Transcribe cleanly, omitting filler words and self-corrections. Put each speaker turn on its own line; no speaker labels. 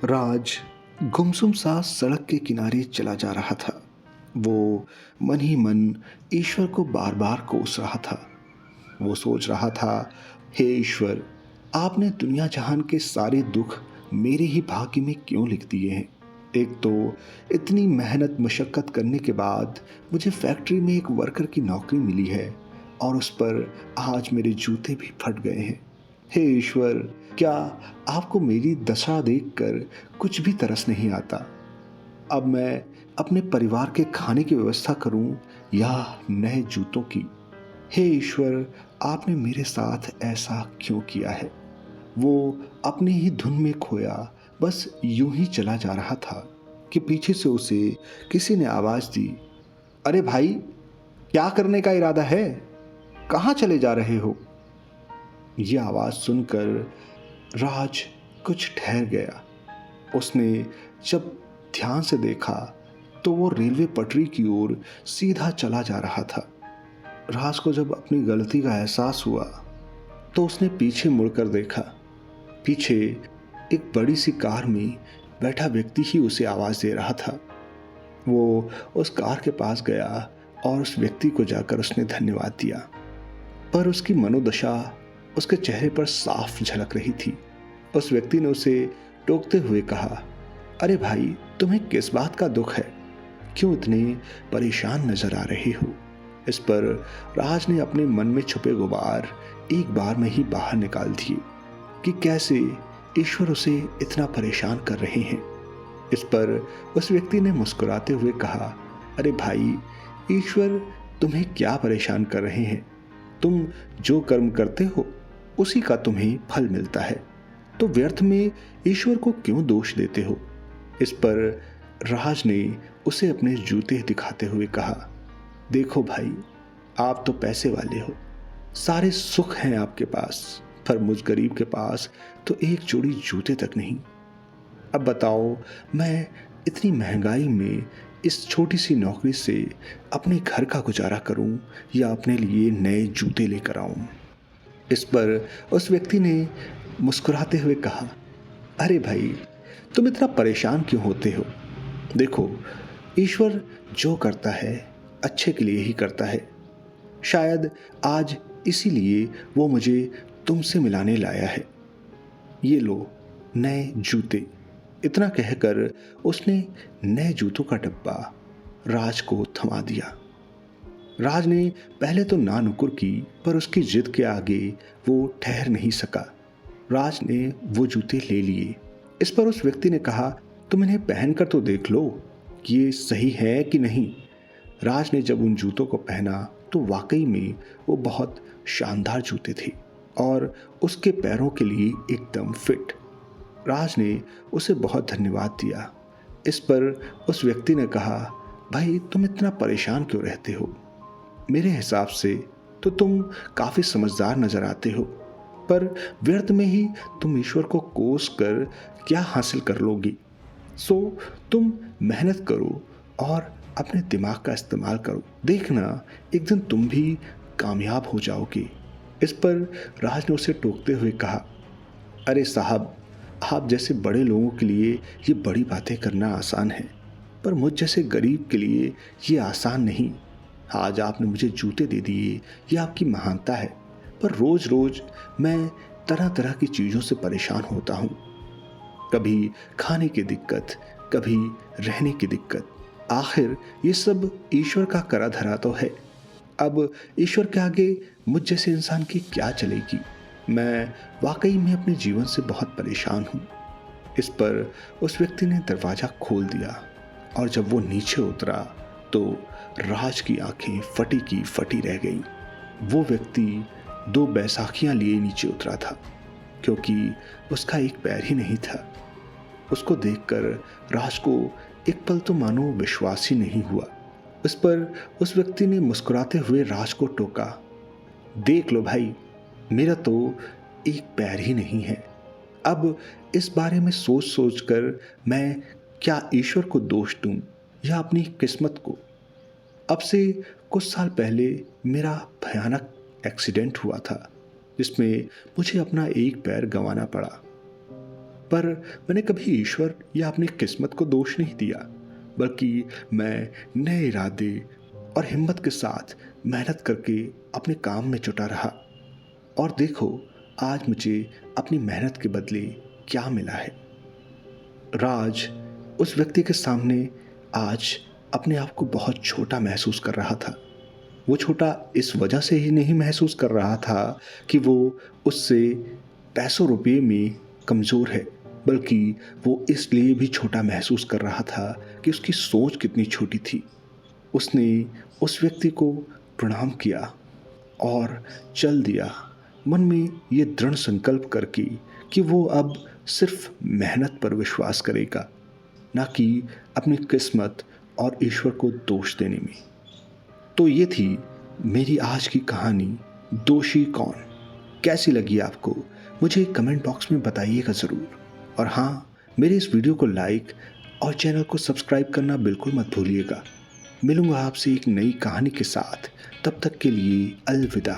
राज गुमसुम सा सड़क के किनारे चला जा रहा था। वो मन ही मन ईश्वर को बार बार कोस रहा था। वो सोच रहा था, हे ईश्वर, आपने दुनिया जहान के सारे दुख मेरे ही भाग्य में क्यों लिख दिए हैं। एक तो इतनी मेहनत मशक्क़त करने के बाद मुझे फैक्ट्री में एक वर्कर की नौकरी मिली है और उस पर आज मेरे जूते भी फट गए हैं। हे ईश्वर, क्या आपको मेरी दशा देखकर कुछ भी तरस नहीं आता। अब मैं अपने परिवार के खाने की व्यवस्था करूं या नए जूतों की। हे ईश्वर, आपने मेरे साथ ऐसा क्यों किया है। वो अपनी ही धुन में खोया बस यूं ही चला जा रहा था कि पीछे से उसे किसी ने आवाज दी, अरे भाई, क्या करने का इरादा है, कहाँ चले जा रहे हो। ये आवाज सुनकर राज कुछ ठहर गया। उसने जब ध्यान से देखा तो वो रेलवे पटरी की ओर सीधा चला जा रहा था। राज को जब अपनी गलती का एहसास हुआ तो उसने पीछे मुड़कर देखा। पीछे एक बड़ी सी कार में बैठा व्यक्ति ही उसे आवाज दे रहा था। वो उस कार के पास गया और उस व्यक्ति को जाकर उसने धन्यवाद दिया, पर उसकी मनोदशा उसके चेहरे पर साफ झलक रही थी। उस व्यक्ति ने उसे टोकते हुए कहा, अरे भाई, तुम्हें किस बात का दुख है, क्यों इतने परेशान नजर आ रहे हो। इस पर राज ने अपने मन में छुपे गुबार एक बार में ही बाहर निकाल दिए कि कैसे ईश्वर उसे इतना परेशान कर रहे हैं। इस पर उस व्यक्ति ने मुस्कुराते हुए कहा, अरे भाई, ईश्वर तुम्हें क्या परेशान कर रहे हैं। तुम जो कर्म करते हो उसी का तुम्हें फल मिलता है, तो व्यर्थ में ईश्वर को क्यों दोष देते हो। इस पर राज ने उसे अपने जूते दिखाते हुए कहा, देखो भाई, आप तो पैसे वाले हो, सारे सुख हैं आपके पास, पर मुझ गरीब के पास तो एक जोड़ी जूते तक नहीं। अब बताओ, मैं इतनी महंगाई में इस छोटी सी नौकरी से अपने घर का गुजारा करूं या अपने लिए नए जूते लेकर आऊं। इस पर उस व्यक्ति ने मुस्कुराते हुए कहा, अरे भाई, तुम इतना परेशान क्यों होते हो। देखो, ईश्वर जो करता है अच्छे के लिए ही करता है। शायद आज इसीलिए वो मुझे तुमसे मिलाने लाया है। ये लो नए जूते। इतना कहकर उसने नए जूतों का डब्बा राज को थमा दिया। राज ने पहले तो ना नुकुर की, पर उसकी जिद के आगे वो ठहर नहीं सका। राज ने वो जूते ले लिए। इस पर उस व्यक्ति ने कहा, तुम इन्हें पहनकर तो देख लो कि ये सही है कि नहीं। राज ने जब उन जूतों को पहना तो वाकई में वो बहुत शानदार जूते थे और उसके पैरों के लिए एकदम फिट। राज ने उसे बहुत धन्यवाद दिया। इस पर उस व्यक्ति ने कहा, भाई, तुम इतना परेशान क्यों रहते हो। मेरे हिसाब से तो तुम काफ़ी समझदार नजर आते हो, पर व्यर्थ में ही तुम ईश्वर को कोस कर क्या हासिल कर लोगी। सो तुम मेहनत करो और अपने दिमाग का इस्तेमाल करो, देखना एक दिन तुम भी कामयाब हो जाओगे। इस पर राज ने उसे टोकते हुए कहा, अरे साहब, आप जैसे बड़े लोगों के लिए ये बड़ी बातें करना आसान है, पर मुझ जैसे गरीब के लिए ये आसान नहीं। आज आपने मुझे जूते दे दिए, ये आपकी महानता है, पर रोज रोज मैं तरह तरह की चीज़ों से परेशान होता हूँ। कभी खाने की दिक्कत, कभी रहने की दिक्कत। आखिर ये सब ईश्वर का करा धरा तो है। अब ईश्वर के आगे मुझ जैसे इंसान की क्या चलेगी। मैं वाकई में अपने जीवन से बहुत परेशान हूँ। इस पर उस व्यक्ति ने दरवाज़ा खोल दिया और जब वो नीचे उतरा तो राज की आंखें फटी की फटी रह गईं। वो व्यक्ति दो बैसाखियां लिए नीचे उतरा था, क्योंकि उसका एक पैर ही नहीं था। उसको देखकर राज को एक पल तो मानो विश्वास ही नहीं हुआ। उस पर उस व्यक्ति ने मुस्कुराते हुए राज को टोका, देख लो भाई, मेरा तो एक पैर ही नहीं है। अब इस बारे में सोच सोच कर मैं क्या ईश्वर को दोष दूं या अपनी किस्मत को। अब से कुछ साल पहले मेरा भयानक एक्सीडेंट हुआ था, जिसमें मुझे अपना एक पैर गंवाना पड़ा। पर मैंने कभी ईश्वर या अपनी किस्मत को दोष नहीं दिया, बल्कि मैं नए इरादे और हिम्मत के साथ मेहनत करके अपने काम में जुटा रहा। और देखो, आज मुझे अपनी मेहनत के बदले क्या मिला है। राज उस व्यक्ति के सामने आज अपने आप को बहुत छोटा महसूस कर रहा था। वो छोटा इस वजह से ही नहीं महसूस कर रहा था कि वो उससे पैसों रुपये में कमज़ोर है, बल्कि वो इसलिए भी छोटा महसूस कर रहा था कि उसकी सोच कितनी छोटी थी। उसने उस व्यक्ति को प्रणाम किया और चल दिया, मन में ये दृढ़ संकल्प करके कि वो अब सिर्फ मेहनत पर विश्वास करेगा, ना कि अपनी किस्मत और ईश्वर को दोष देने में। तो ये थी मेरी आज की कहानी, दोषी कौन। कैसी लगी आपको मुझे कमेंट बॉक्स में बताइएगा ज़रूर। और हाँ, मेरे इस वीडियो को लाइक और चैनल को सब्सक्राइब करना बिल्कुल मत भूलिएगा। मिलूंगा आपसे एक नई कहानी के साथ, तब तक के लिए अलविदा।